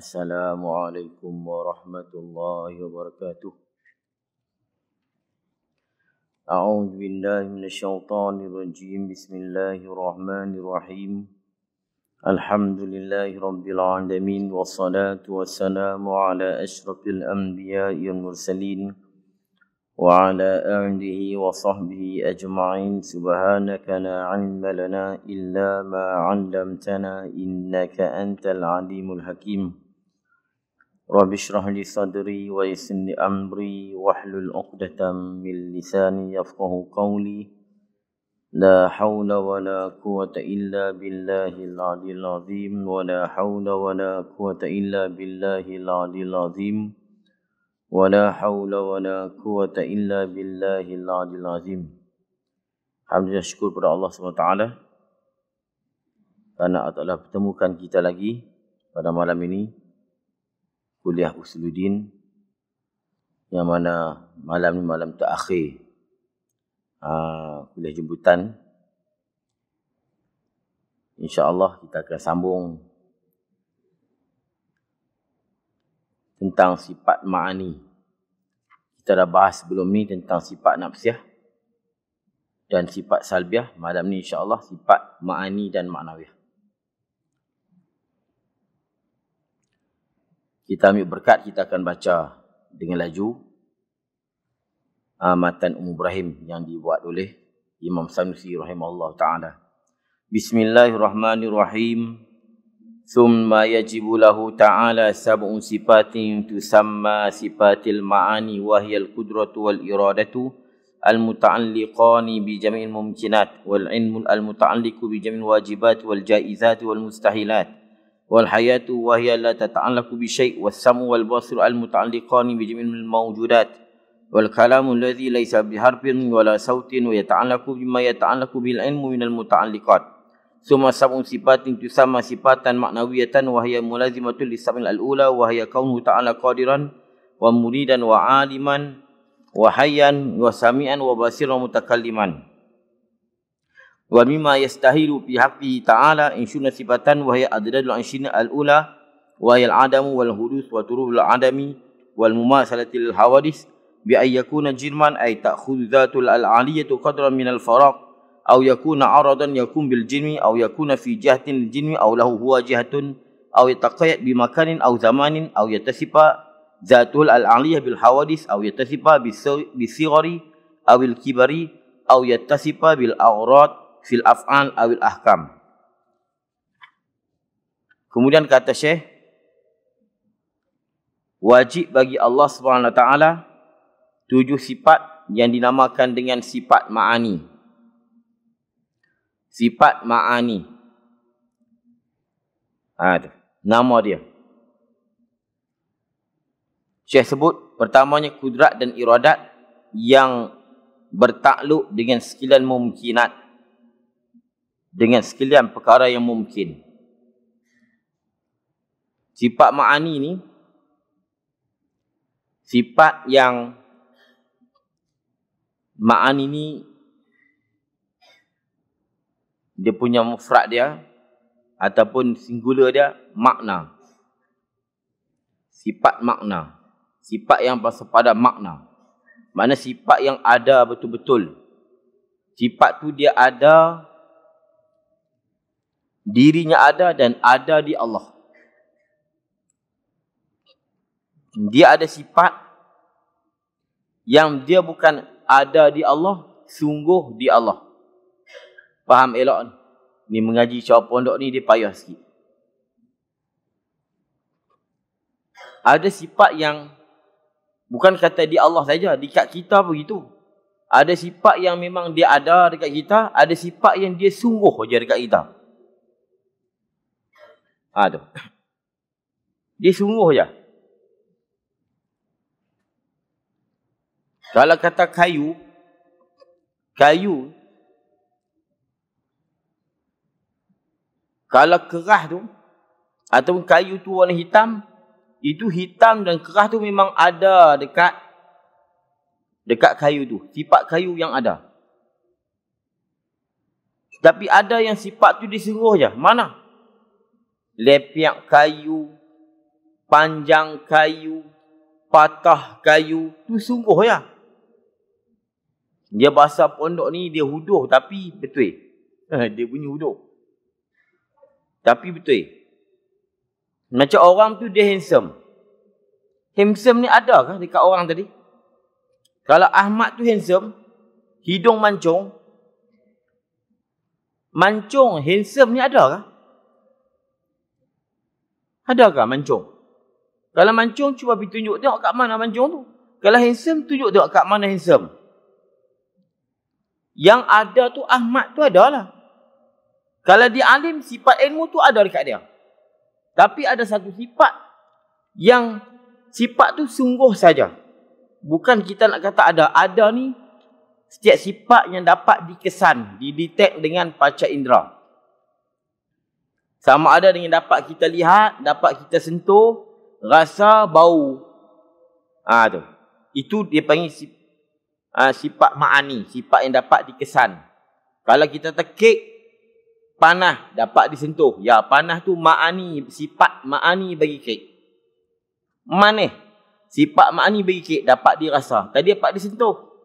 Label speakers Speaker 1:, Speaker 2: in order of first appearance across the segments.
Speaker 1: Assalamualaikum warahmatullahi wabarakatuh. A'udzu billahi minasyaitonir rajim. Bismillahirrahmanirrahim. Alhamdulillahi rabbil alamin wassalatu wassalamu ala asyrafil anbiya'i wal mursalin wa ala alihi wa sahbihi ajma'in. Subhanaka la 'ilma lana illa ma 'allamtana innaka antal alimul hakim. Rabbi shrah li sadri wa yassir li amri wahlul 'uqdatam min lisani yafqahu qawli. La haula wa la quwwata illa billahil 'aliyyil 'azim wa la haula wa la quwwata illa billahil 'aliyyil 'azim wa la haula wa la quwwata illa billahil 'aliyyil 'azim. Alhamdulillah, syukur kepada Allah SWT kerana Allah telah pertemukan kita lagi pada malam ini, kuliah Usuluddin, yang mana malam ni malam terakhir kuliah jemputan. InsyaAllah kita akan sambung tentang sifat ma'ani. Kita dah bahas sebelum ni tentang sifat nafsiyah dan sifat salbiah. Malam ni insyaAllah sifat ma'ani dan ma'nawiyah. Kita ambil berkat, kita akan baca dengan laju matan Ibrahim yang dibuat oleh Imam Sanusi rahimahullah ta'ala. Bismillahirrahmanirrahim. Thumma yajibu lahu ta'ala sab'un sifatin tusamma sifatil ma'ani wahiyal qudratu wal iradatu al-muta'alliqani bi jami'il mumkinat wal ilmu al-muta'alliqu bi jami'il wajibat wal jaizat wal mustahilat wal hayatu wa hiya la tata'allaqu bi syai' was sam'u wal basaru al muta'alliqani bi jami'il mawjudat wal kalamu alladhi laysa bi harfin wala sautin wa yata'allaqu bima yata'allaqu bil ilmu minal muta'alliqat. Summa sab'un sifatin tusamma sifatan ma'nawiyatan wa hiya mulazimatul lisamil al-ula wa hiya kaunuhu ta'ala qadiran wa muridan wa aliman wa hayyan wa sami'an wa basiran wa mutakalliman. Wa mimma yastahilu fi haqqihi ta'ala insyuna sifatan wa hiya adadul ansyina al-ula wa hiya al-adamu wal hudus wa turubul adami wal mumasalatil hawadis bi ay yakuna jirman ay ta'khudhu dhatul al-aliyatu qadran min al-faraq aw yakuna aradan yakun bil jinni aw yakuna fi jihatin jinni aw lahu huwa jihatun aw yataqayyad bi makanin aw zamanin aw yatasifa dhatul al-aliyah bil hawadis aw yatasifa bi sighari aw al kibari aw yatasifa bil awrad fil af'al awil ahkam. Kemudian kata Syekh, wajib bagi Allah Subhanahu Wa Taala 7 sifat yang dinamakan dengan sifat ma'ani. Sifat ma'ani. Nama dia. Syekh sebut pertamanya kudrat dan iradat yang bertakluk dengan sekalian mumkinat, dengan sekalian perkara yang mungkin. Sifat ma'ani ni sifat yang ma'ani ni dia punya mufrad dia ataupun singular dia makna. Sifat makna. Sifat yang bersepada makna. Makna sifat yang ada betul-betul. Sifat tu dia ada, dirinya ada dan ada di Allah. Dia ada sifat yang dia bukan ada di Allah, sungguh di Allah. Faham elok ni? Ni mengaji cara pondok ni dia payah sikit. Ada sifat yang bukan kata di Allah saja, dekat kita pun begitu. Ada sifat yang memang dia ada dekat kita, ada sifat yang dia sungguh je dekat kita. Tu. Dia sungguh je. Kalau kata kayu kalau kerah tu ataupun kayu tu warna hitam, itu hitam dan kerah tu memang ada dekat kayu tu. Sifat kayu yang ada. Tapi ada yang sifat tu dia sungguh je. Mana? Lepiak kayu, panjang kayu, patah kayu, tu sungguh ya. Dia bahasa pondok ni dia huduh tapi betul. Dia bunyi huduh. Tapi betul. Macam orang tu dia handsome. Handsome ni ada kah dekat orang tadi? Kalau Ahmad tu handsome, hidung mancung. Mancung, handsome ni ada kah? Adakah mancung? Kalau mancung, cuba pergi tunjuk tengok kat mana mancung tu. Kalau handsome, tunjuk tengok kat mana handsome. Yang ada tu Ahmad tu adalah. Kalau dia alim, sifat ilmu tu ada dekat dia. Tapi ada satu sifat yang sifat tu sungguh saja. Bukan kita nak kata ada. Ada ni setiap sifat yang dapat dikesan, didetek dengan panca indera. Sama ada dengan dapat kita lihat, dapat kita sentuh, rasa, bau. Tu. Itu dia panggil sifat ma'ani, sifat yang dapat dikesan. Kalau kita tekik, panah dapat disentuh. Ya, panah tu ma'ani, sifat ma'ani bagi kek. Manis, sifat ma'ani bagi kek dapat dirasa. Tadi dapat disentuh.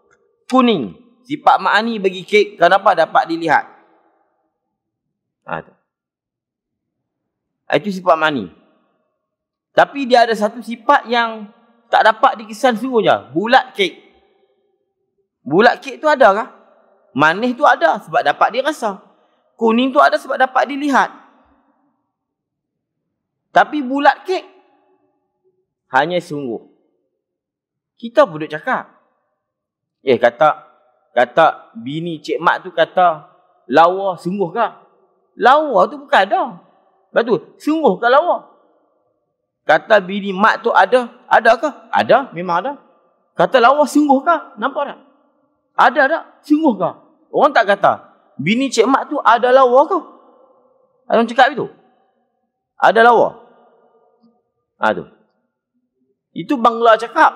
Speaker 1: Kuning, sifat ma'ani bagi kek, kenapa dapat dilihat? Itu sifat ma'ani. Tapi dia ada satu sifat yang tak dapat dikesan sungguhnya. Bulat kek. Bulat kek tu ada kah? Manis tu ada sebab dapat dirasa. Kuning tu ada sebab dapat dilihat. Tapi bulat kek hanya sungguh. Kita pun duk cakap. Kata bini Cik Mat tu kata lawa sungguh kah? Lawa tu bukan ada. Lepas tu, sungguh kah lawa? Kata bini Mat tu ada kah? Ada, memang ada. Kata lawa sungguh kah? Nampak tak? Ada tak? Sungguh kah? Orang tak kata bini Cik Mat tu ada lawa kah? Ada orang cakap itu? Ada lawa? Tu. Itu Bangla cakap.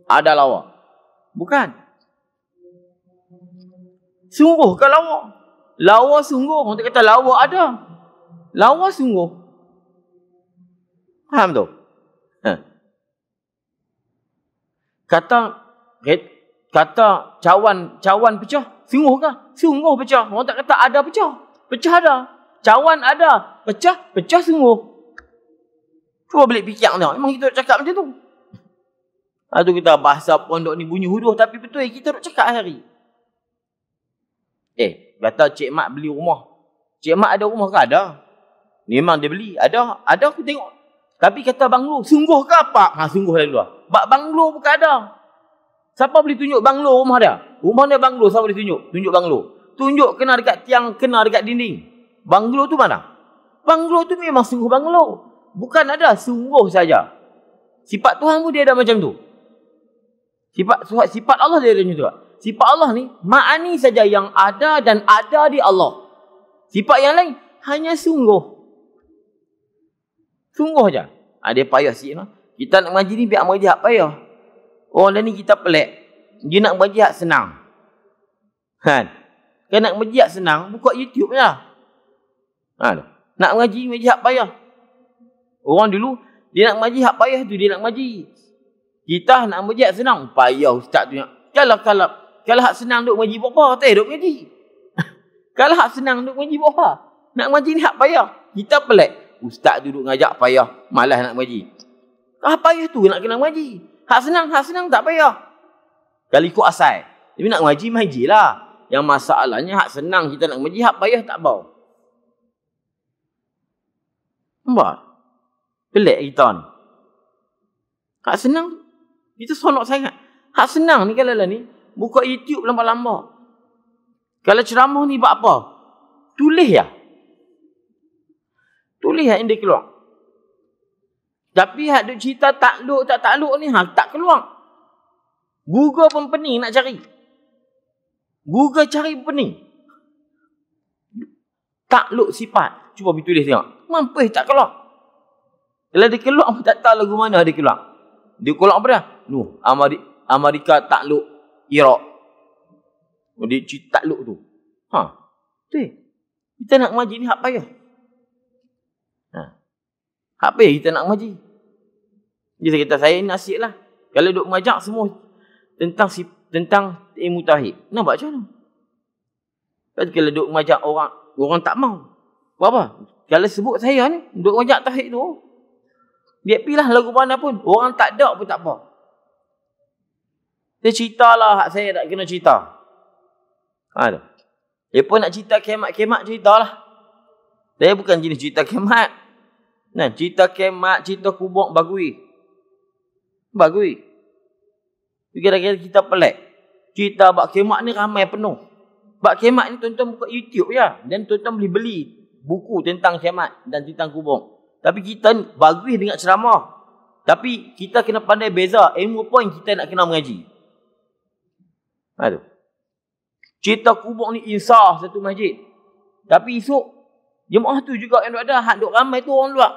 Speaker 1: Ada lawa. Bukan. Sungguh kah lawa? Lawa sungguh. Orang tak kata lawa ada. Lawa sungguh. Faham tu? Kata cawan pecah. Sungguh kah? Sungguh pecah. Orang tak kata ada pecah. Pecah ada. Cawan ada. Pecah sungguh. Cuba balik fikir tengok. Memang kita cakap macam tu. Tu kita bahasa pondok ni bunyi huduh. Tapi betul kita duk cakap hari. Kata Cik Mat beli rumah. Cik Mat ada rumah ke? Ada. Memang dia beli. Ada aku tengok. Tapi kata banglo. Sungguh ke apa? Sungguh dari luar. Banglo bukan ada. Siapa boleh tunjuk banglo rumah dia? Rumah dia banglo. Siapa boleh tunjuk? Tunjuk banglo. Tunjuk kena dekat tiang, kena dekat dinding. Banglo tu mana? Banglo tu memang sungguh banglo. Bukan ada. Sungguh saja. Sifat Tuhan pun dia ada macam tu. Sifat Allah dia ada macam tu. Sifat Allah ni ma'ani saja yang ada dan ada di Allah. Sifat yang lain hanya sungguh. Sungguh je. Dia payah sikit lah. Kita nak mengaji ni biar mengaji hak payah. Orang ni kita pelik. Dia nak mengaji hak senang. Kan nak mengaji hak senang, buka YouTube je lah. Nak mengaji hak payah. Orang dulu dia nak mengaji hak payah tu dia nak mengaji. Kita nak mengaji hak senang, payah ustaz tu. Kalau hak senang duk mengaji berapa? Tak duk mengaji. Kalau hak senang duk mengaji berapa? Nak mengaji ni hak payah. Kita pelik. Ustaz duduk ngajak payah, malas nak mengaji. Hak payah tu nak kena mengaji. Hak senang tak payah. Kalau ikut asal. Tapi nak mengaji lah. Yang masalahnya hak senang kita nak mengaji, hak payah tak bau. Nampak? Pelik kita ni. Hak senang kita sonok sangat. Hak senang ni kalau lah ni buka YouTube lambat-lambat. Kalau ceramah ni buat apa? Tulis ya. Tulis yang dia keluar. Tapi hak duk cerita takluk tak takluk ni tak keluar. Google pun pening nak cari. Google cari pun pening. Takluk sifat. Cuba pergi tulis tengok. Mampus tak keluar. Kalau dia keluar pun tak tahu lagu mana dia keluar. Dia keluar apa dah? Amerika takluk Iraq. Dia cerita takluk tu. Tu. Kita nak mengaji ni hak payah. Apa yang kita nak mengaji? Dia kata, saya ni asyik lah. Kalau duk mengajak semua tentang ilmu tauhid. Nampak macam mana? Kalau duk mengajak orang tak mau. Apa? Kalau sebut saya ni, duk mengajak tauhid tu, dia pilih lagu mana pun. Orang tak ada pun tak apa. Dia ceritalah hak saya tak kena cerita. Dia pun nak cerita kemat-kemat, ceritalah. Saya bukan jenis cerita kemat. Nah, cerita kemat, cerita kubur, bagui. Kira-kira kita pelik. Cerita bak kemat ni ramai penuh. Bak kemat ni tuan-tuan buka YouTube ya. Dan tuan-tuan boleh beli buku tentang kemat dan tentang kubur. Tapi kita ni bagus dengan ceramah. Tapi kita kena pandai beza ilmu apa yang kita nak kena mengaji. Cerita kubur ni insaf satu masjid. Tapi esok jemaah tu juga yang ada. Hak duk ramai tu orang luar.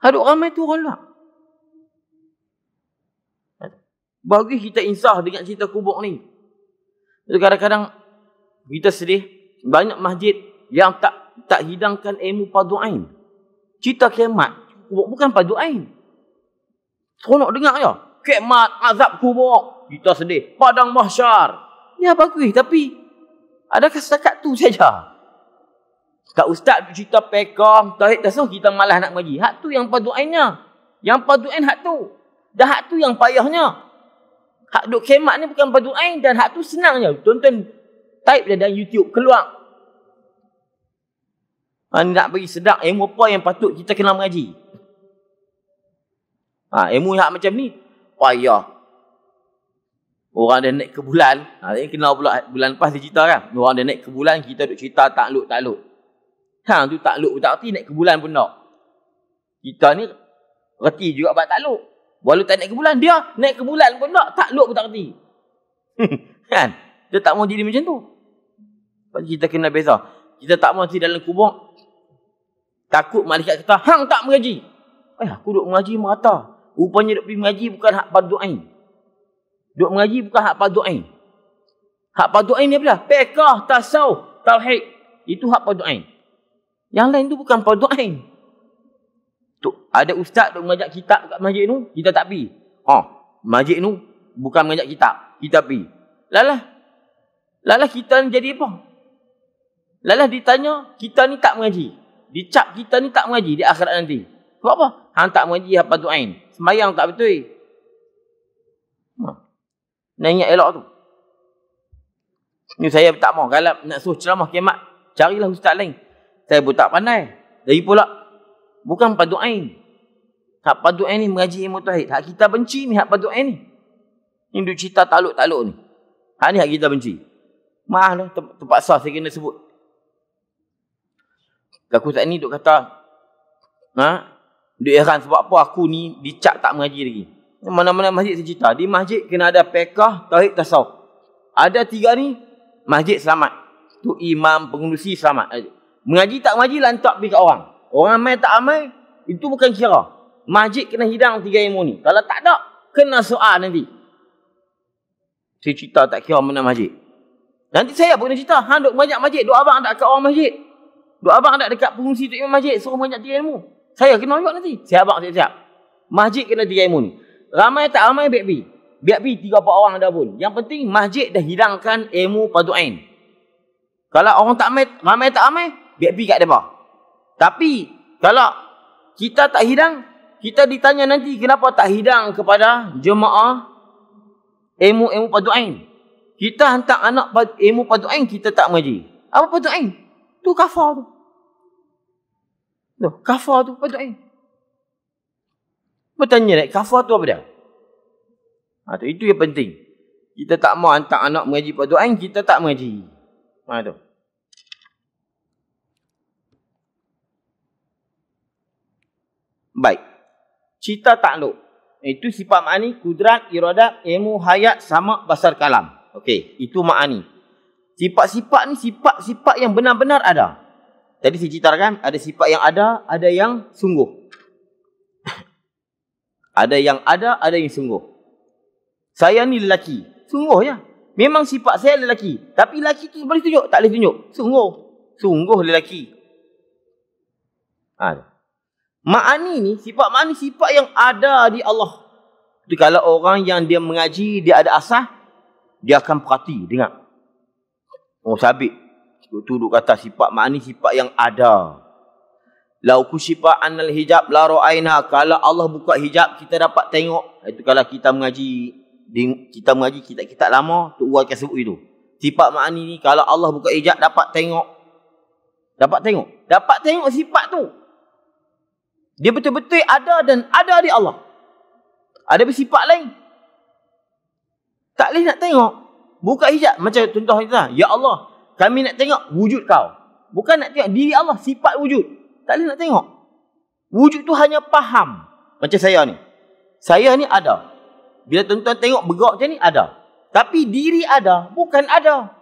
Speaker 1: Hak duk ramai tu orang luar. Bagus kita insaf dengan cerita kubur ni. Kadang-kadang kita sedih. Banyak masjid yang tak hidangkan ilmu fardu ain. Cerita kiamat bukan fardu ain. Seronok dengar je. Kiamat, azab kubur. Kita sedih. Padang mahsyar. Ya bagus, tapi adakah setakat tu saja? Kak ustaz cerita pekah, tauhid tasawuf, kita malas nak mengaji. Hak tu yang fardu ainnya. Yang fardu ain hak tu. Dan hak tu yang payahnya. Hak duk kiamat ni bukan fardu ain dan hak tu senang je. Tonton type dia dalam YouTube keluar. Nak bagi sedap ilmu apa yang patut kita kena mengaji. Ilmu yang macam ni payah. Orang dah naik ke bulan. Ini kenal pula bulan lepas dia cerita kan. Orang dah naik ke bulan, kita duk cerita takluk. Hang tu takluk pun tak erti, naik ke bulan pun tak. Kita ni reti juga buat takluk. Walau tak naik ke bulan, dia naik ke bulan pun tak. Takluk pun tak erti. Kan? Dia tak mau jadi macam tu. Kita kena beza. Kita tak mau nanti dalam kubur. Takut malaikat kata, hang tak mengaji. Aku duk mengaji merata. Rupanya duk pergi mengaji bukan hak fardu ain. Duk mengaji bukan hak fardu ain. Hak fardu ain ni apa? Fiqh, tasawuf, tauhid. Itu hak fardu ain. Yang lain tu bukan fardu ain. Tu ada ustaz duk mengajak kitab kat masjid tu, kita tak pi. Masjid tu bukan mengajak kitab, kita pi. Lalah kita ni jadi apa? Lalah ditanya, kita ni tak mengaji. Dicap kita ni tak mengaji di akhirat nanti. Sebab apa? Hang tak mengaji hak fardu ain. Sembahyang tak betul. Nak ingat elok tu. Ni saya tak mau. Kalau nak suruh ceramah kiamat, carilah ustaz lain. Saya pun tak pandai. Lagi pula, bukan fardu ain. Hak fardu ain ni mengaji ilmu tauhid. Hak kita benci ni hak fardu ain ni. Ni duk cerita takluk-takluk ni. Hak ni hak kita benci. Maaf lah, terpaksa saya kena sebut. Aku saat ni duk kata, duk heran sebab apa aku ni dicap tak mengaji lagi. Mana-mana masjid saya cerita. Di masjid kena ada fiqh, tauhid, tasawuf. Ada 3 ni, masjid selamat. Tu imam, pengurusi selamat. Mengaji tak mengaji, lantak pergi kat orang. Orang amai tak amai, itu bukan kira. Masjid kena hidang 3 ilmu ni. Kalau tak ada, kena soal nanti. Saya cerita tak kira mana masjid. Nanti saya pun kena cerita. Hang duk mengajak masjid, duk abang tak kat orang masjid. Duk abang tak dekat pengurusi tu imam masjid, suruh mengajak 3 ilmu. Saya kena juga nanti. Saya abang siap-siap. Masjid kena 3 ilmu ni. Ramai tak ramai, biar pi. Biar pi 3-4 orang ada pun. Yang penting masjid dah hidangkan ilmu fardu ain. Kalau orang tak ramai tak ramai, biar pi kat depa. Tapi kalau kita tak hidang, kita ditanya nanti kenapa tak hidang kepada jemaah ilmu fardu ain. Kita hantar anak ilmu fardu ain, kita tak mengaji. Apa fardu ain? Tu kafar tu. Tu kafar tu fardu ain. Bertanya nak kafar tu apa dia? Itu yang penting. Kita tak mau hantar anak mengaji fardu ain, kita tak mengaji. Tu. Baik. Cita takluk. Itu sifat ma'ani, kudrat, iradat, ilmu, hayat, sama, basar, kalam. Okey, itu ma'ani. Sifat-sifat ni sifat-sifat yang benar-benar ada. Tadi saya ceritakan, ada sifat yang ada yang sungguh. Ada yang ada yang sungguh. Saya ni lelaki. Sungguh ya. Memang sifat saya lelaki. Tapi lelaki tu boleh tunjuk? Tak boleh tunjuk. Sungguh lelaki. Ma'ani ni, sifat ma'ani sifat yang ada di Allah. Jadi kalau orang yang dia mengaji, dia ada asas, dia akan perhati, dengar. Oh sabit. Duduk kata sifat ma'ani sifat yang ada. Lau kusyifa annal hijab la ra'aina. Kalau Allah buka hijab, kita dapat tengok. Itu kalau kita mengaji, kita lama, tu orang akan sebut itu. Sifat ma'ani ni, kalau Allah buka hijab, dapat tengok. Dapat tengok sifat tu. Dia betul-betul ada dan ada di Allah. Ada bersifat lain. Tak boleh nak tengok. Buka hijab. Macam contoh kita. Ya Allah, kami nak tengok wujud kau. Bukan nak tengok diri Allah, sifat wujud. Tak boleh nak tengok. Wujud tu hanya faham. Macam saya ni. Saya ni ada. Bila tuan-tuan tengok bergerak macam ni, ada. Tapi diri ada, bukan ada.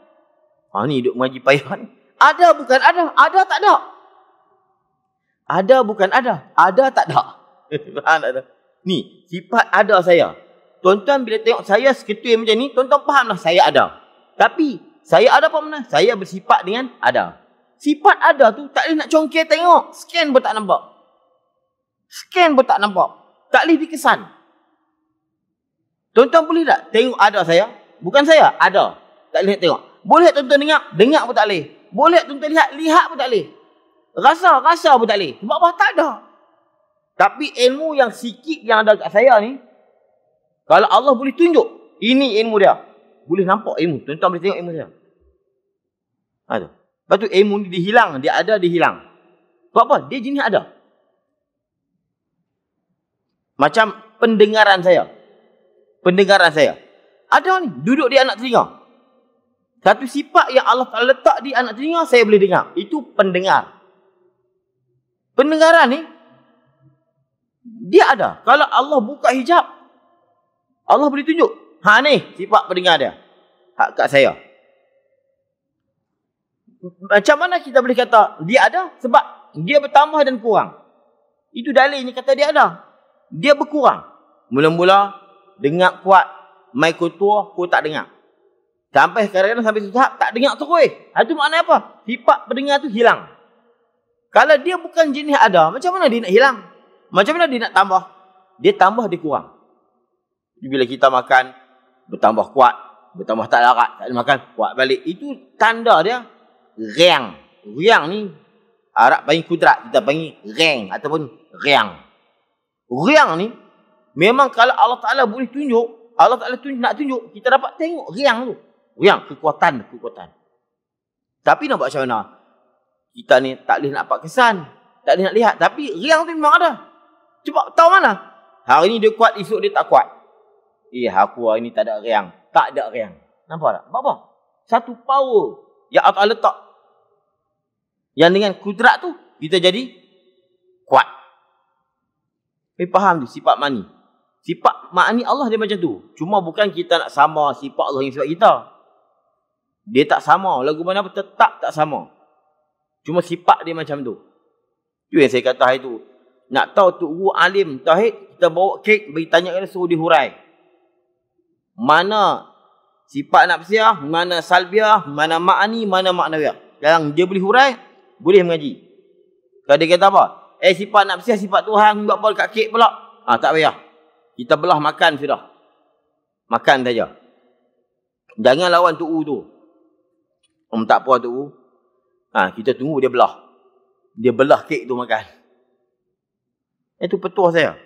Speaker 1: Ni duk mengaji payah ni. Ada bukan ada. Ada tak ada. Ada bukan ada. Ada tak ada. Faham tak ada? Ni, sifat ada saya. Tuan-tuan bila tengok saya seketul macam ni, tuan-tuan fahamlah saya ada. Tapi, saya ada apa mana? Saya bersifat dengan ada. Sifat ada tu, tak boleh nak congkir tengok. Scan pun tak nampak. Tak boleh dikesan. Tuan-tuan boleh tak tengok ada saya? Bukan saya, ada. Tak boleh nak tengok. Boleh tuan-tuan dengar? Dengar pun tak boleh. Boleh tuan-tuan lihat? Lihat pun tak boleh. Rasa pun tak boleh. Sebab apa? Tak ada. Tapi ilmu yang sikit yang ada kat saya ni, kalau Allah boleh tunjuk, ini ilmu dia. Boleh nampak ilmu. Tuan-tuan boleh tengok ilmu saya. Tu. Lepas tu ilmu ni dihilang. Dia ada, dihilang. Sebab apa? Dia jenis ada. Macam pendengaran saya. Ada ni. Duduk di anak telinga. Satu sifat yang Allah Ta'ala letak di anak telinga, saya boleh dengar. Itu pendengar. Pendengaran ni, dia ada. Kalau Allah buka hijab, Allah boleh tunjuk. Ni sifat pendengar dia. Hak kat saya. Macam mana kita boleh kata dia ada? Sebab dia bertambah dan kurang. Itu dalilnya kata dia ada. Dia berkurang. Mula-mula dengar kuat, mai kotor, aku tak dengar. Sampai kadang-kadang sampai tahap tak dengar terus. Itu makna apa? Sifat pendengar tu hilang. Kalau dia bukan jenis ada, macam mana dia nak hilang? Macam mana dia nak tambah? Dia tambah, dia kurang. Bila kita makan, bertambah kuat, bertambah tak larat, tak ada makan, kuat balik. Itu tanda dia riang. Riang ni, Arab panggil kudrat, kita panggil riang ataupun riang. Riang ni, memang kalau Allah Ta'ala boleh tunjuk, Allah Ta'ala nak tunjuk, kita dapat tengok riang tu. Riang, kekuatan. Tapi nak buat macam mana? Kita ni tak boleh nak nampak kesan. Tak boleh nak lihat. Tapi riang tu memang ada. Cuba tahu mana? Hari ni dia kuat, esok dia tak kuat. Aku hari ni tak ada riang. Tak ada riang. Nampak tak? Apa? Satu power yang Allah letak. Yang dengan kudrat tu, kita jadi kuat. Faham tu sifat ma'ani. Sifat ma'ani Allah dia macam tu. Cuma bukan kita nak sama sifat Allah yang sifat kita. Dia tak sama. Lagu mana pun tetap tak sama. Cuma sifat dia macam tu. Itu yang saya kata hari tu. Nak tahu Tok Guru alim tauhid, kita bawa kek, bagi tanya dia, suruh dihurai. Mana sifat nafsiyah, mana salbiah, mana ma'ani, mana ma'nawiyah. Sekarang dia boleh hurai, boleh mengaji. Kalau dia kata apa? Sifat nafsiyah, sifat Tuhan, buat apa kat kek pula? Tak payah. Kita belah makan sudah. Makan saja. Jangan lawan Tok Guru tu. Tak apa Tok Guru. Kita tunggu dia belah. Dia belah kek tu makan. Itu petua saya.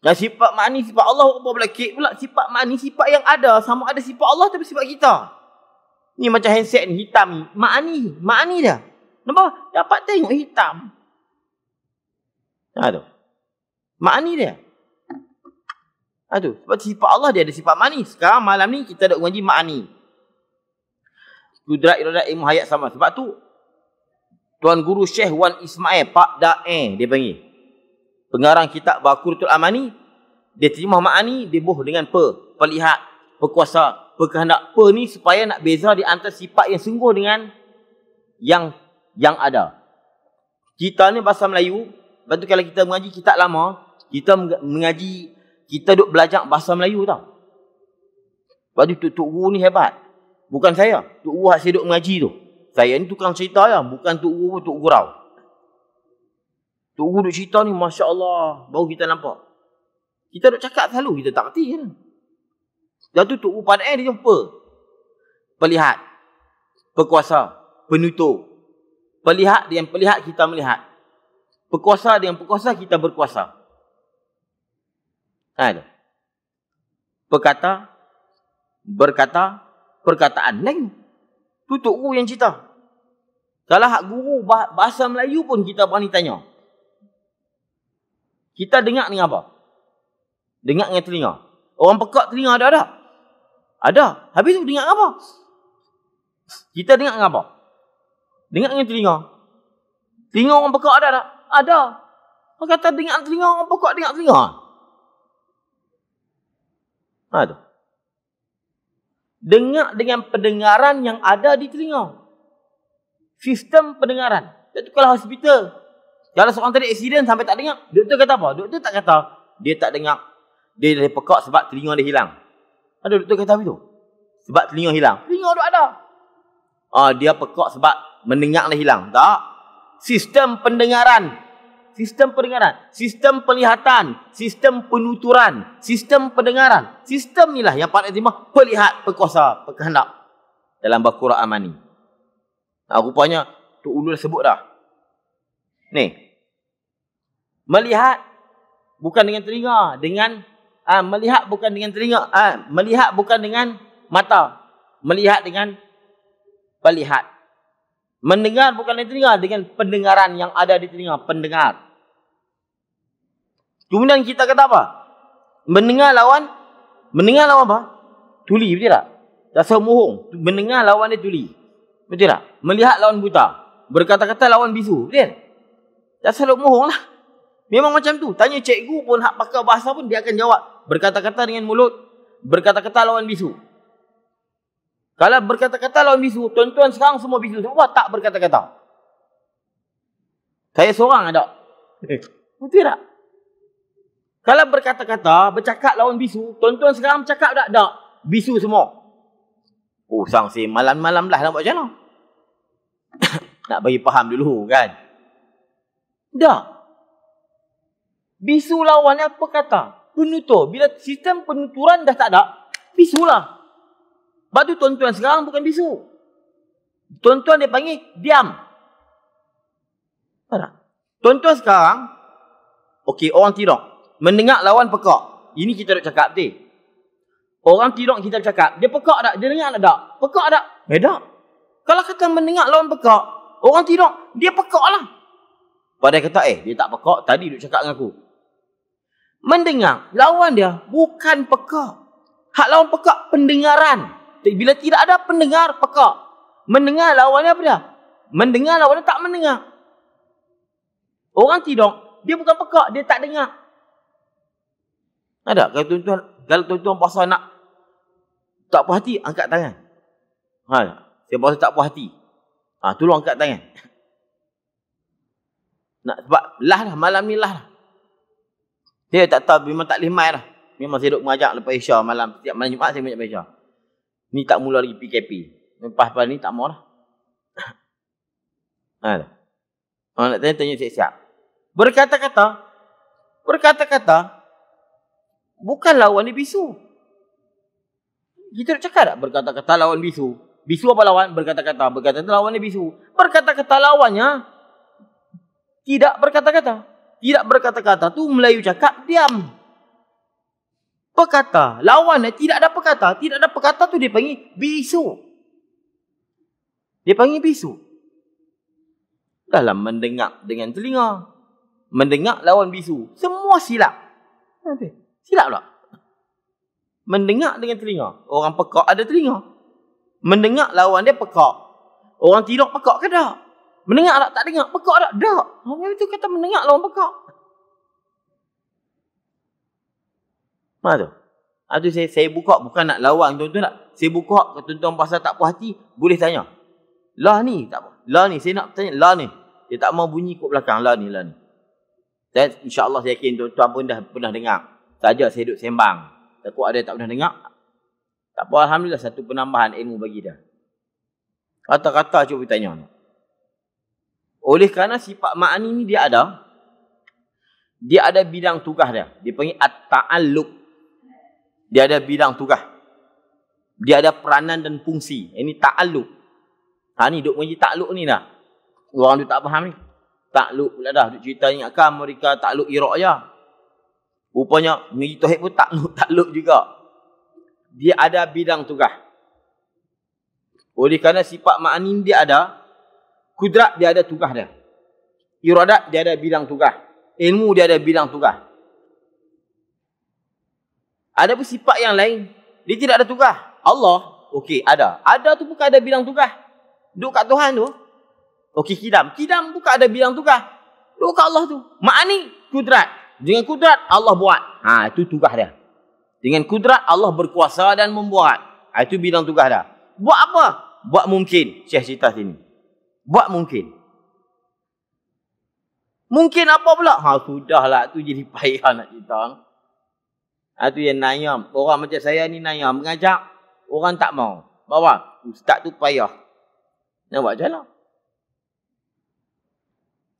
Speaker 1: Dan sifat ma'ani, sifat Allah, apa pula kek pula? Sifat ma'ani, sifat yang ada. Sama ada sifat Allah tapi sifat kita. Ni macam handset ni, hitam ni. Ma'ani dia. Nampak? Dapat tengok hitam. Tu. Ma'ani dia. Tu. Sebab sifat Allah dia ada sifat ma'ani. Sekarang malam ni kita ada mengaji ma'ani. Kudrat iradat ilmu hayat sama. Sebab tu Tuan Guru Syekh Wan Ismail Pak Dae dia panggil. Pengarang kitab Baquratul Amani, dia terjemah ma'ani, dia buh dengan pelihat, perkuasa, perkehendak. Ni supaya nak beza di antara sifat yang sungguh dengan yang ada. Kita ni bahasa Melayu, lepas tu kalau kita mengaji kitab lama, kita mengaji, kita duk belajar bahasa Melayu tau. Lepas tu Tok Guru ni hebat. Bukan saya. Tok Guru saya duk mengaji tu. Saya ni tukang cerita ya, bukan Tok Guru, Tok Gurau. Tok Guru duk cerita ni, Masya Allah, baru kita nampak. Kita duk cakap selalu, kita tak kerti kan. Dan tu Tok Guru pada dia jumpa. Pelihat, pekuasa, penutur. Pelihat dengan pelihat kita melihat. Berkuasa dengan berkuasa, kita berkuasa. Ada. Berkata, perkataan lain. Tu Tok Guru yang cerita. Kalau hak guru bahasa Melayu pun kita berani tanya. Kita dengar dengan apa? Dengar dengan telinga. Orang pekak telinga ada tak? Ada. Habis tu dengar apa? Kita dengar dengan apa? Dengar dengan telinga. Telinga orang pekak ada tak? Ada. Orang kata dengar telinga, orang pekak dengar telinga. Ada. Dengar dengan pendengaran yang ada di telinga. Sistem pendengaran. Itu kalau hospital. Kalau seorang tadi aksiden sampai tak dengar, doktor kata apa? Doktor tak kata dia tak dengar. Dia dah pekak sebab telinga dia hilang. Ada doktor kata begitu? Sebab telinga hilang. Telinga tu ada. Dia pekak sebab mendengar dia hilang. Tak. Sistem pendengaran. Sistem pendengaran. Sistem penglihatan. Sistem penuturan. Sistem pendengaran. Sistem inilah yang Pak Nazimah pelihat, berkuasa, berkehendak dalam Al-Quran Amani. Rupanya Tok Ulul sebut dah. Ni. Melihat bukan dengan telinga, dengan melihat bukan dengan telinga, melihat bukan dengan mata, melihat dengan pelihat. Mendengar bukan dengan telinga, dengan pendengaran yang ada di telinga, pendengar. Kemudian kita kata apa? Mendengar lawan apa? Tuli, betul tak? Rasa mohong. Mendengar lawan dia tuli. Betul tak? Melihat lawan buta. Berkata-kata lawan bisu. Betul? Dah selalu mohong lah. Memang macam tu. Tanya cikgu pun, hak pakar bahasa pun, dia akan jawab. Berkata-kata dengan mulut. Berkata-kata lawan bisu. Kalau berkata-kata lawan bisu, tuan-tuan sekarang semua bisu. Semua tak berkata-kata. Saya seorang ada. Betul tak? Kalau berkata-kata, bercakap lawan bisu, tuan-tuan sekarang bercakap tak? Tak. Bisu semua. Sang si malam-malam lah nak buat macam mana? Nak bagi faham dulu kan? Tak. Bisu lawannya apa kata? Penutur. Bila sistem penuturan dah tak ada, bisu lah. Sebab tu tuan-tuan sekarang bukan bisu. Tuan-tuan dia panggil diam. Tak? Tuan-tuan sekarang, okey, orang tidur. Mendengar lawan pekak. Ini kita nak cakap betul. Orang tidur kita cakap, dia pekak tak? Dia dengar tak? Pekak tak? Tak. Kalau kata mendengar lawan pekak, orang tidur, dia pekak lah. Padahal kata, dia tak pekak, tadi duk cakap dengan aku. Mendengar, lawan dia bukan pekak. Hak lawan pekak, pendengaran. Bila tidak ada pendengar, pekak. Mendengar lawannya apa dia? Mendengar lawannya tak mendengar. Orang tidur, dia bukan pekak, dia tak dengar. Ada? Kalau tuan-tuan pasal nak tak puas hati, angkat tangan. Saya pasal tak puas hati. Tolong angkat tangan. Sebab lah dah, malam ni lah. Saya tak tahu, memang tak boleh mai dah. Memang saya duduk mengajak lepas Isya malam. Setiap malam Jumaat saya mengajak Isya. Ni tak mula lagi PKP. Lepas ni tak mau lah. Nak tanya siap-siap. Berkata-kata, bukan lawan dia bisu. Kita nak cakap tak berkata-kata lawan bisu? Bisu apa lawan? Berkata-kata. Berkata-kata lawan dia bisu. Berkata-kata lawannya tidak berkata-kata. Tidak berkata-kata tu Melayu cakap diam. Perkata. Lawannya tidak ada perkata. Tidak ada perkata tu dia panggil bisu. Dia panggil bisu. Dalam mendengar dengan telinga. Mendengar lawan bisu. Semua silap. Silap tak? Mendengar dengan telinga. Orang pekak ada telinga. Mendengar lawan dia pekak. Orang tidur pekak ke tak? Mendengar tak? Tak dengar. Pekak tak? Tak. Orang itu kata mendengar lawan pekak. Mana tu? Itu saya buka bukan nak lawan tuan-tuan tak? Saya buka ke tuan-tuan pasal tak puas hati, boleh tanya. Lah ni tak apa. Lah ni saya nak tanya lah ni. Dia tak mau bunyi kat belakang lah ni. Dan insya-Allah saya yakin tuan-tuan pun dah pernah dengar. Saja saya duduk sembang. Takut ada tak pernah dengar. Tak apa, alhamdulillah satu penambahan ilmu bagi dia. Kata-kata cuba tanya. Oleh kerana sifat ma'ani ni dia ada, Dia ada bidang tugas dia. Dia panggil at-ta'alluq. Dia ada bidang tugas. Dia ada peranan dan fungsi. Ini ta'alluq. Ni duk mengaji ta'alluq ni dah. Orang tu tak faham ni. Ta'alluq pula dah. Duk cerita ingatkan mereka ta'alluq irak je. Rupanya mengaji tauhid pun ta'alluq juga. Dia ada bidang tugas. Oleh kerana sifat ma'ani dia ada, kudrat dia ada tugas dia. Iradat dia ada bidang tugas. Ilmu dia ada bidang tugas. Ada pun sifat yang lain, dia tidak ada tugas. Allah, okey, ada. Ada tu bukan ada bidang tugas. Duduk kat Tuhan tu. Okey, kidam. Kidam bukan ada bidang tugas. Duduk kat Allah tu. Ma'ani, kudrat. Dengan kudrat, Allah buat. Itu tugas dia. Dengan kudrat, Allah berkuasa dan membuat. Itu bidang tugas dia. Buat apa? Buat mungkin. Syekh cerita sini. Buat mungkin. Mungkin apa pula? Sudahlah. Tu jadi payah nak cerita. Itu yang nayam. Orang macam saya ni nayam. Mengajak. Orang tak mau. Bawa. Ustaz tu payah. Nak buat macam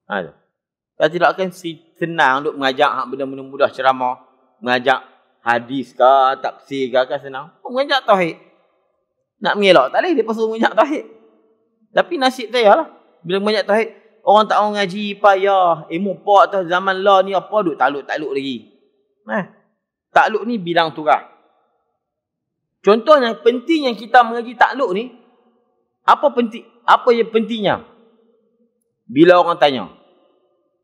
Speaker 1: mana? Saya tidak akan senang untuk mengajak benda-benda mudah ceramah. Mengajak hadis ke, tafsir ke, kan senang. Mengajak tauhid. Nak mengelak. Tak boleh. Dia pasal mengajak tauhid. Tapi nasib saya lah. Bila mengajak tauhid, orang tak mau ngaji, payah. Mupak tu zaman lah ni apa, duk takluk lagi. Takluk ni bidang tugas. Contohnya, pentingnya kita mengaji takluk ni, apa yang pentingnya? Bila orang tanya,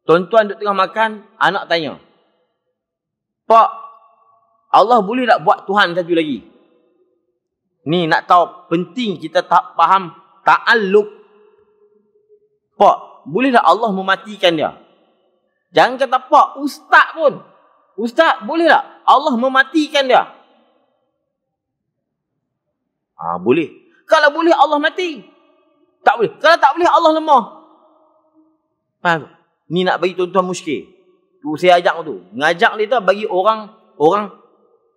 Speaker 1: tuan-tuan duk tengah makan, anak tanya, Pak, Allah boleh tak buat Tuhan satu lagi? Ni nak tahu penting kita tak faham ta'alluq. Pak, boleh tak Allah mematikan dia? Jangan kata Pak, ustaz pun. Ustaz, boleh tak Allah mematikan dia? Boleh. Kalau boleh Allah mati. Tak boleh. Kalau tak boleh Allah lemah. Faham? Ni nak bagi tuan-tuan muskil. Tu saya ajak tu. Ngajak dia tu bagi orang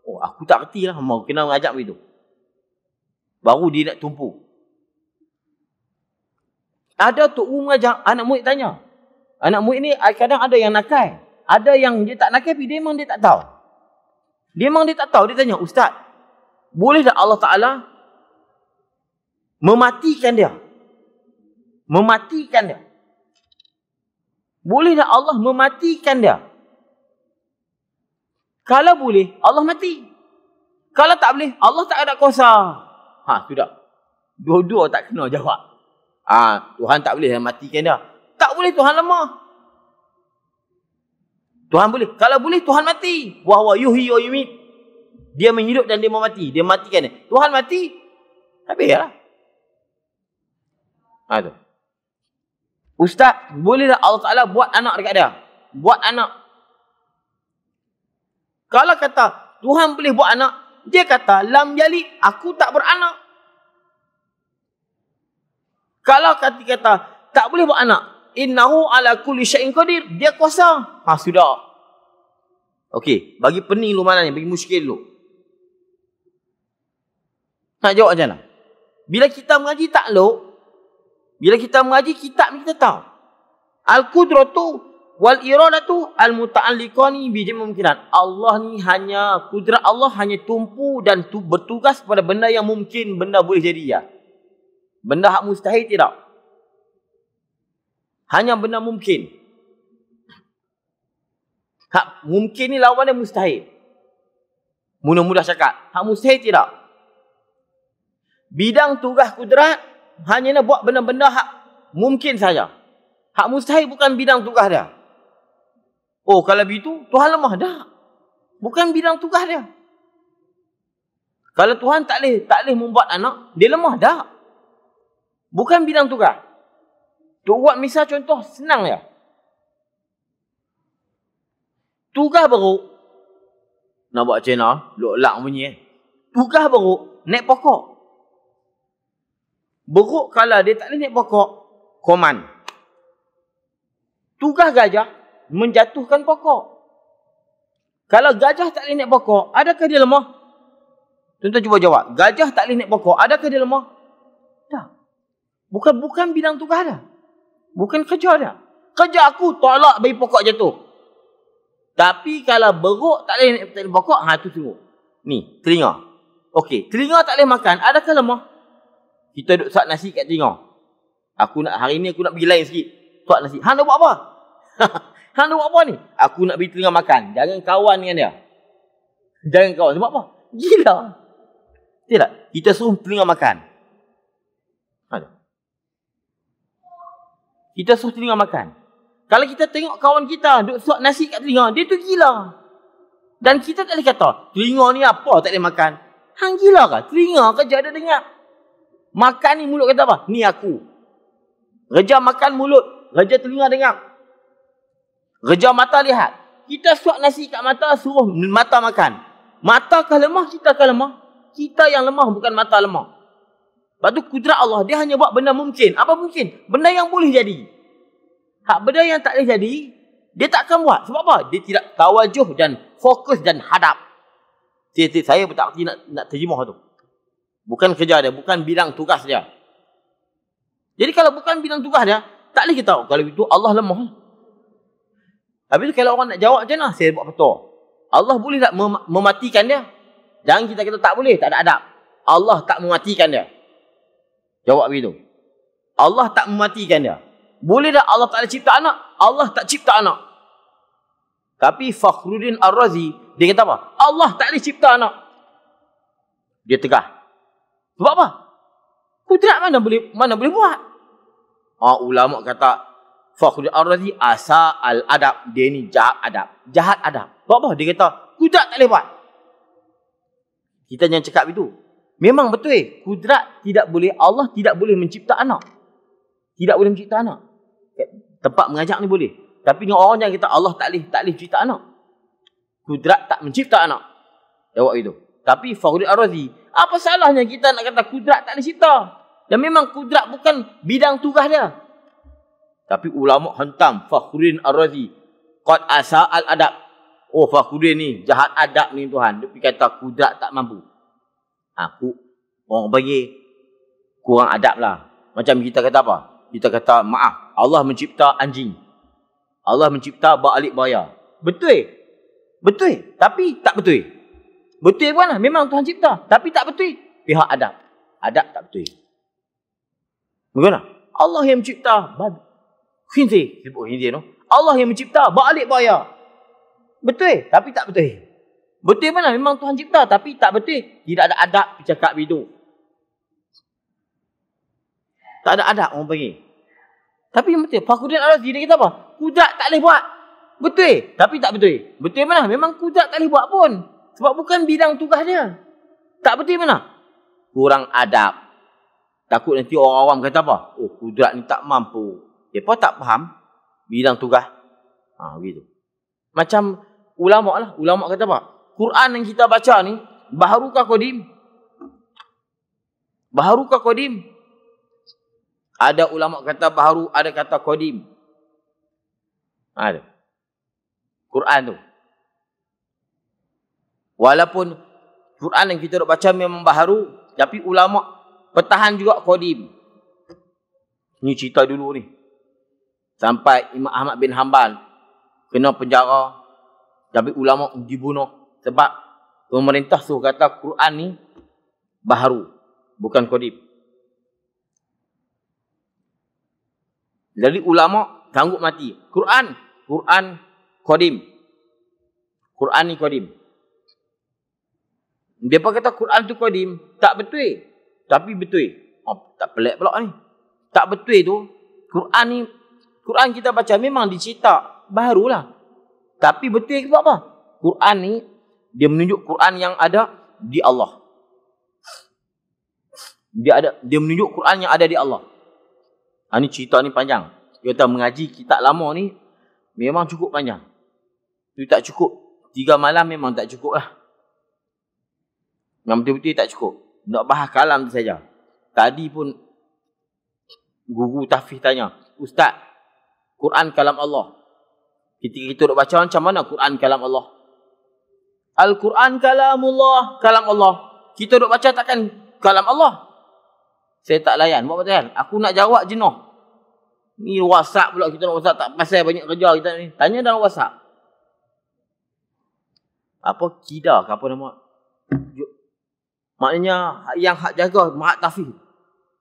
Speaker 1: aku tak kerti lah. Mau kena ngajak begitu. Baru dia nak tumpu. Ada tok guru mengajak, anak murid tanya. Anak murid ni kadang ada yang nakal. Ada yang dia tak nakal, tapi dia memang dia tak tahu. Dia tanya, Ustaz, boleh tak Allah Ta'ala mematikan dia? Mematikan dia. Boleh tak Allah mematikan dia? Kalau boleh, Allah mati. Kalau tak boleh, Allah tak ada kuasa. Sudah. Dua-dua tak kena jawab. Tuhan tak boleh matikan dia. Tak boleh, Tuhan lemah. Tuhan boleh. Kalau boleh, Tuhan mati. Wa huwa yuhyi wa yumiit. Dia menghidup dan dia memati. Dia matikan dia. Tuhan mati. Habislah. Tu. Ustaz, boleh tak Allah Ta'ala buat anak dekat dia? Buat anak. Kalau kata Tuhan boleh buat anak, dia kata lam yalid, aku tak beranak. Kalau kata tak boleh buat anak, innahu ala kulli syai'in qadir, dia kuasa. Sudah. Okey, bagi pening lu mana ni, bagi muskil lu. Nak jawab macam mana? Bila kita mengaji takluk, bila kita mengaji kitab ni kita tahu. Al-qudratu wal iradatu al-muta'alliqani bi jami' mumkinat. Allah ni hanya, kudrat Allah hanya tumpu dan bertugas pada benda yang mungkin, benda boleh jadi ya. Benda hak mustahil tidak. Hanya benda mungkin. Hak mungkin ni lawan dia mustahil. Mudah-mudah cakap. Hak mustahil tidak. Bidang tugas kudrat hanya nak buat benda-benda hak mungkin saja. Hak mustahil bukan bidang tugas dia. Kalau begitu Tuhan lemah dah. Bukan bidang tugas dia. Kalau Tuhan tak boleh membuat anak, dia lemah dah. Bukan bidang tugas. Tu buat misal contoh senang ya. Tugas beruk. Nak buat macam mana? Lok-lak bunyi. Tugas beruk naik pokok. Beruk kalau dia tak boleh naik pokok, koman. Tugas gajah menjatuhkan pokok. Kalau gajah tak boleh naik pokok, adakah dia lemah? Tuan-tuan cuba jawab. Gajah tak boleh naik pokok, adakah dia lemah? Tak. Bukan bidang tugas dia. Bukan kerja dia. Kerja aku tolak bagi pokok jatuh. Tapi kalau beruk tak boleh pokok, tu tengok. Ni, telinga. Okey, telinga tak boleh makan, adakah lemah? Kita duduk suap nasi kat telinga. Hari ni aku nak pergi lain sikit. Suap nasi. Hang nak buat apa? Hang nak buat apa ni? Aku nak bagi telinga makan. Jangan kawan dengan dia. Jangan kawan. Sebab apa? Gila. Tidak. Kita suruh telinga makan. Kita suruh telinga makan. Kalau kita tengok kawan kita duduk suap nasi kat telinga, dia tu gila. Dan kita tak boleh kata, telinga ni apa tak boleh makan? Hang gila ke? Telinga kerja ada dengar. Makan ni mulut kata apa? Ni aku. Kerja makan mulut. Kerja telinga dengar. Kerja mata lihat. Kita suap nasi kat mata, suruh mata makan. Mata kah lemah, kita kah lemah? Kita yang lemah, bukan mata lemah. Sebab tu kudrat Allah, dia hanya buat benda mungkin. Apa mungkin? Benda yang boleh jadi. Hak benda yang tak boleh jadi, dia tak akan buat. Sebab apa? Dia tidak tawajuh dan fokus dan hadap. Saya tak erti nak terjemah tu. Bukan kerja dia, bukan bidang tugas dia. Jadi kalau bukan bidang tugas dia, tak boleh kita tahu. Kalau itu Allah lemah. Habis tu kalau orang nak jawab macam mana? Saya buat betul. Allah boleh tak mematikan dia? Jangan kita kata tak boleh, tak ada adab. Allah tak mematikan dia. Jawab begitu. Allah tak mematikan dia. Boleh tak Allah tak ada cipta anak? Allah tak cipta anak. Tapi Fakhruddin Ar-Razi, dia kata apa? Allah tak boleh cipta anak. Dia tegah. Sebab apa? Kudrat mana boleh buat? Ulama kata Fakhruddin Ar-Razi asa al-adab. Dia ni jahat adab. Jahat adab. Sebab apa? Dia kata kudrat tak boleh buat. Kita jangan cakap itu. Memang betul. Kudrat tidak boleh. Allah tidak boleh mencipta anak. Tidak boleh mencipta anak. Tempat mengajak ni boleh. Tapi dengan orang yang kata Allah tak boleh cipta anak. Kudrat tak mencipta anak. Jawab itu. Tapi Fakhruddin Ar-Razi, apa salahnya kita nak kata kudrat tak boleh cipta? Dan memang kudrat bukan bidang tugas dia. Tapi ulama hentam Fakhruddin Ar-Razi, qad asa al-adab. Fakhruddin ni jahat adab ni Tuhan. Dia kata kudrat tak mampu. Orang bagi kurang adab lah. Macam kita kata apa? Kita kata maaf, Allah mencipta anjing. Allah mencipta balik bayar. Betul. Betul. Tapi tak betul. Betul mana? Memang Tuhan cipta. Tapi tak betul. Pihak adab. Adab tak betul. Bagaimana? Allah yang mencipta babi. Khinzir. Sebut khinzir tu. Allah yang mencipta balik bayar. Betul. Tapi tak betul. Betul mana? Memang Tuhan cipta. Tapi tak betul. Tidak ada adab bercakap begitu. Tak ada adab orang panggil. Tapi betul. Fakhruddin Ar-Razi dia kata apa? Kudrat tak boleh buat. Betul. Tapi tak betul. Betul mana? Memang kudrat tak boleh buat pun. Sebab bukan bidang tugas dia. Tak betul mana? Kurang adab. Takut nanti orang awam kata apa? Kudrat ni tak mampu. Mereka tak faham bidang tugas. Begitu. Macam ulama' lah. Ulama' kata apa? Quran yang kita baca ni, baharukah qadim? Baharukah qadim? Ada ulama' kata baharu, ada kata qadim. Ada. Quran tu. Walaupun Quran yang kita baca memang baharu, tapi ulama' pertahan juga qadim. Ni cerita dulu ni. Sampai Imam Ahmad bin Hanbal kena penjara, tapi ulama' dibunuh. Sebab pemerintah suruh kata Quran ni baharu, bukan qadim. Jadi ulama' sanggup mati. Quran qadim. Quran ni qadim. Dia kata Quran tu qadim, tak betul. Tapi betul. Tak pelik pula ni. Tak betul tu. Quran kita baca memang dicetak barulah. Tapi betul sebab apa? Quran ni dia menunjuk Quran yang ada di Allah. Dia menunjuk Quran yang ada di Allah. Ni cerita ni panjang. Kita mengaji kitab lama ni memang cukup panjang. Itu tak cukup. 3 malam memang tak cukup lah. Memang betul-betul tak cukup. Nak bahas kalam tu saja. Tadi pun guru tahfiz tanya, Ustaz, Quran kalam Allah. Ketika kita duk baca macam mana Quran kalam Allah? Al-Quran kalamullah, kalam Allah. Kita duk baca takkan kalam Allah. Saya tak layan. Buat betul. Aku nak jawab jenuh. Ni WhatsApp pula kita nak WhatsApp. Tak pasal banyak kerja kita ni. Tanya dalam WhatsApp. apa kida ke apa nama. Maknanya yang hak jaga Mahat Tahfiz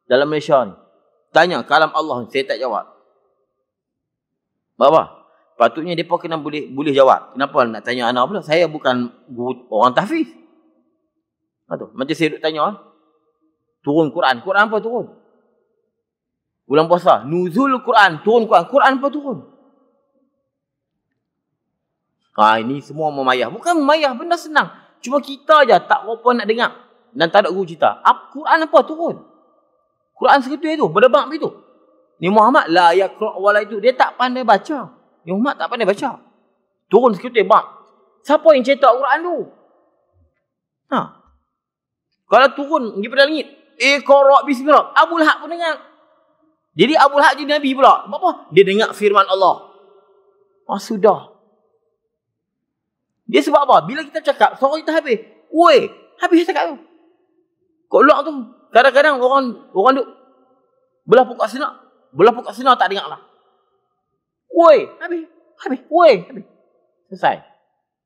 Speaker 1: dalam Malaysia ni. Tanya kalam Allah, saya tak jawab. Apa? Patutnya mereka kena boleh jawab. Kenapa nak tanya anak pula? Saya bukan guru orang tahfiz. Macam saya duk tanya. Turun Quran. Quran apa turun? Bulan puasa. Nuzul Quran. Turun Quran. Quran apa turun? Ini semua memayah. Bukan memayah. Benda senang. Cuma kita je tak apa nak dengar. Dan tak ada guru cerita. Quran apa turun? Quran seketul itu. Berdebat begitu. Ni Muhammad la yaqra' wala itu. Dia tak pandai baca. Ni Muhammad tak pandai baca. Turun seketul bab. Siapa yang cetak Quran tu? Kalau turun pergi pada langit. Iqra' bismillah. Abu Lahab pun dengar. Jadi Abu Lahab jadi Nabi pula. Sebab apa? Dia dengar firman Allah. Sudah. Dia sebab apa? Bila kita cakap, suara kita habis. Woi, habis cakap tu. Kok lock tu. Kadang-kadang orang duk belah pokok senak. Belah pokok senak tak dengar lah. Woi, habis. Woi, habis. Selesai.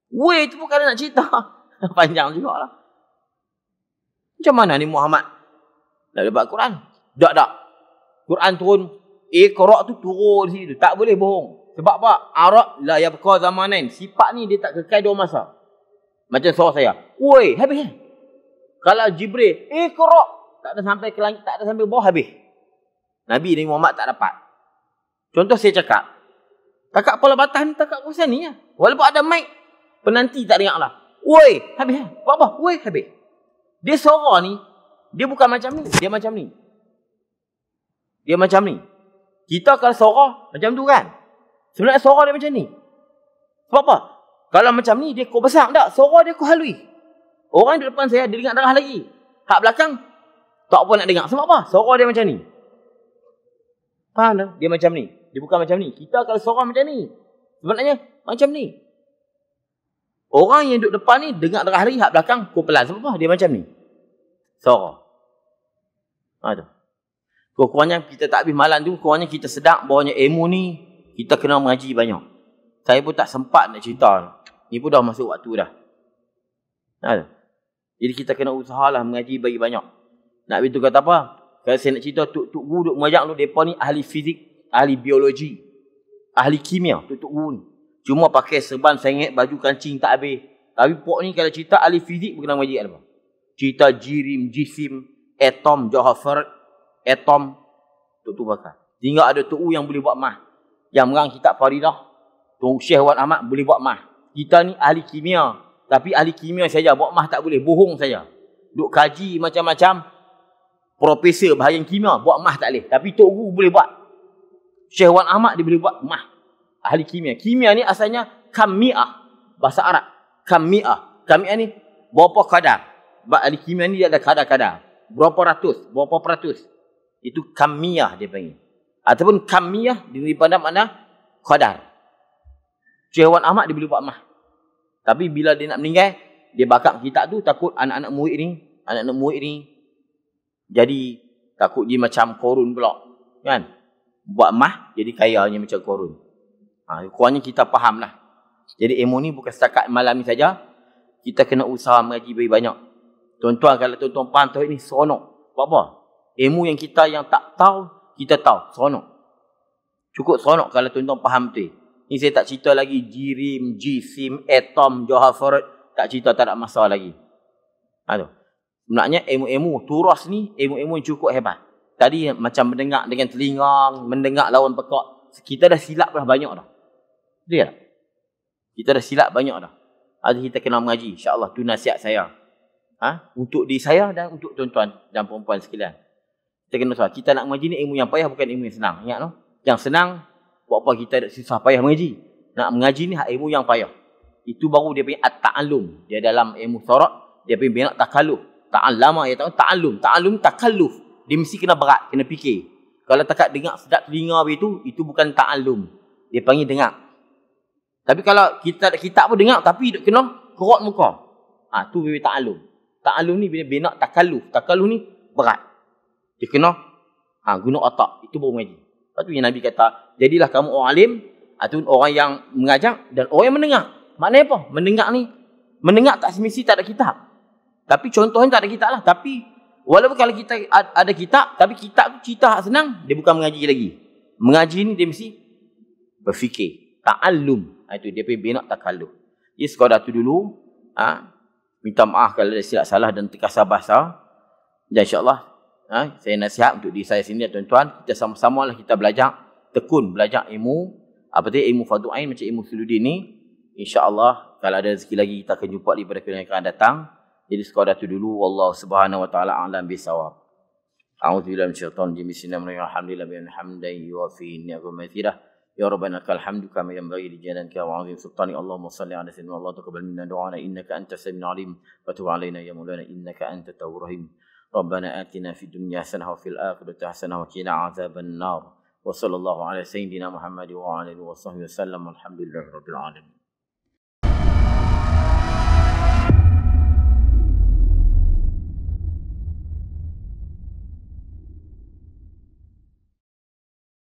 Speaker 1: Woi, itu bukan nak cerita. Panjang jugalah. Macam mana ni Muhammad nak dapat Quran? Tak. Quran turun. Iqra' tu turun situ. Tak boleh bohong. Sebab apa? Arab la yabqa zamanin. Sifat ni dia tak kekal dua masa. Macam suara saya. Woi, habis. Kalau Jibril, Iqra'. Tak ada sampai ke langit, tak ada sampai bawah, habis. Nabi ni Muhammad tak dapat. Contoh saya cakap. Takat kepala batah ni, takat kuasa ni lah. Walaupun ada mic, penanti tak dengar lah. Woi, habis. Buat apa? Woi, habis. Dia suara ni, dia bukan macam ni. Dia macam ni. Dia macam ni. Kita kalau suara, macam tu kan? Sebenarnya suara dia macam ni. Sebab apa? Kalau macam ni, dia kau besar tak? Suara dia kau halui. Orang di depan saya, dia dengar darah lagi. Hak belakang, tak apa nak dengar. Sebab apa? Suara dia macam ni. Faham tak? Dia macam ni. Dia bukan macam ni. Kita kalau suara macam ni. Sebenarnya, macam ni. Orang yang duduk depan ni, dengar darah lagi. Hak belakang, kau pelan. Sebab apa? Dia macam ni. Suara. Tu. Kurangnya kita tak habis malam tu, kurangnya kita sedar bahawanya ilmu ni, kita kena mengaji banyak. Saya pun tak sempat nak cerita. Ni pun dah masuk waktu dah. Jadi kita kena usahalah mengaji bagi banyak. Nak begitu kata apa? Kalau saya nak cerita, Tuk Guru duk mengajar dulu, mereka ni ahli fizik, ahli biologi, ahli kimia, Tuk Guru ni. Cuma pakai serban sengit, baju kancing tak habis. Tapi pok ni kalau cerita ahli fizik, bukan mengaji apa? Cerita jirim, jisim, atom, Johafar, atom, Tuk bakar. Tinggal ada Tuk yang boleh buat mah. Yang merang kitab Faridah, Tuk Syekh Wan Ahmad boleh buat mah. Kita ni ahli kimia. Tapi ahli kimia saja, buat mah tak boleh. Bohong saja. Duk kaji macam-macam. Profesor bahagian kimia, buat mah tak boleh. Tapi Tok Guru boleh buat. Syekh Wan Ahmad dia boleh buat mah. Ahli kimia. Kimia ni asalnya kami'ah. Bahasa Arab. Kami'ah. Kami'ah ni berapa kadar. Ahli kimia ni dia ada kadar-kadar. Berapa peratus. Itu kami'ah dia panggil. Ataupun kami'ah daripada mana? Kadar. Syekh Wan Ahmad dia boleh buat mah. Tapi bila dia nak meninggal, dia bakar kitab tu, takut anak-anak murid ni jadi takut dia macam Korun pula. Kan? Buat mah, jadi kayanya macam Korun. Kurangnya kita faham lah. Jadi ilmu ni bukan setakat malam ni saja. Kita kena usaha mengaji lebih banyak. Tuan-tuan, kalau tuan-tuan faham tauhid ni, seronok. Sebab apa? Ilmu yang kita yang tak tahu, kita tahu. Seronok. Cukup seronok kalau tuan-tuan faham tu. Ni saya tak cerita lagi jirim, jisim, atom, Johafar. Tak cerita, tak ada masalah lagi. Sebenarnya ilmu-ilmu turas ni, ilmu-ilmu yang cukup hebat. Tadi macam mendengar dengan telinga, mendengar lawan pekak. Kita dah silap dah banyak dah. Betul tak? Kita dah silap banyak dah. Jadi kita kena mengaji. InsyaAllah tu nasihat saya. Untuk diri saya dan untuk tuan-tuan dan perempuan sekalian. Kita kena usaha. Kita nak mengaji ni ilmu yang payah, bukan ilmu yang senang. Ingat no? Yang senang, buat apa kita ada susah payah mengaji. Nak mengaji ni ilmu yang payah. Itu baru dia punya at-ta'allum. Dia dalam ilmu syarak, dia punya bina takalluf. Ta'allama, ya tahu ta'allum. Ta'allum takalluf. Dia mesti kena berat, kena fikir. Kalau takat dengar sedap telinga itu bukan ta'allum. Dia panggil dengar. Tapi kalau kita ada kitab pun dengar, tapi kena kerot muka. Tu dia ta'allum. Ta'allum ni bina takalluf. Takalluf ni berat. Dia kena guna otak. Itu baru mengaji. Lepas tu yang Nabi kata, jadilah kamu orang alim, ataupun orang yang mengajar dan orang yang mendengar. Maknanya apa? Mendengar ni mendengar tak semesti tak ada kitab. Tapi contohnya tak ada kitab lah. Tapi walaupun kalau kita ada kitab, tapi kitab tu cerita hak senang, dia bukan mengaji lagi. Mengaji ni dia mesti berfikir. Ta'allum. Itu dia punya bina takallum. Jadi sekadar tu dulu. Minta maaf kalau ada silap salah dan terkasar bahasa. Dan insyaAllah saya nasihat untuk diri saya sendiri, tuan-tuan, kita sama-sama lah kita belajar, tekun belajar ilmu, ilmu fardu ain macam ilmu Suluddin ni. InsyaAllah kalau ada rezeki lagi kita akan jumpa lagi pada kuliah yang akan datang. Jadi sekadar tu dulu. Wallahu subhanahu wa ta'ala a'lam bisawab. A'udzubillahi minasyaitonir rajim. Bismillahirrahmanirrahim. Alhamdulillah hamdan yuwafi ni'amahu maghfirah. Ya Rabbana lakal hamdu kama yanbaghi li jalalika wa 'azimi sultani. Allahumma salli 'ala sayyidina Allah taqabbal minna du'ana innaka antas samiul 'alim wa tub 'alaina ya maulana innaka antat tawwabur rahim. Rabbana atina fid dunya hasanah wa fil akhirati hasanah wa qina 'adzaban nar. Wa sallallahu 'ala sayyidina Muhammad wa 'ala alihi wa sahbihi wasallam. Alhamdulillahirabbil alamin.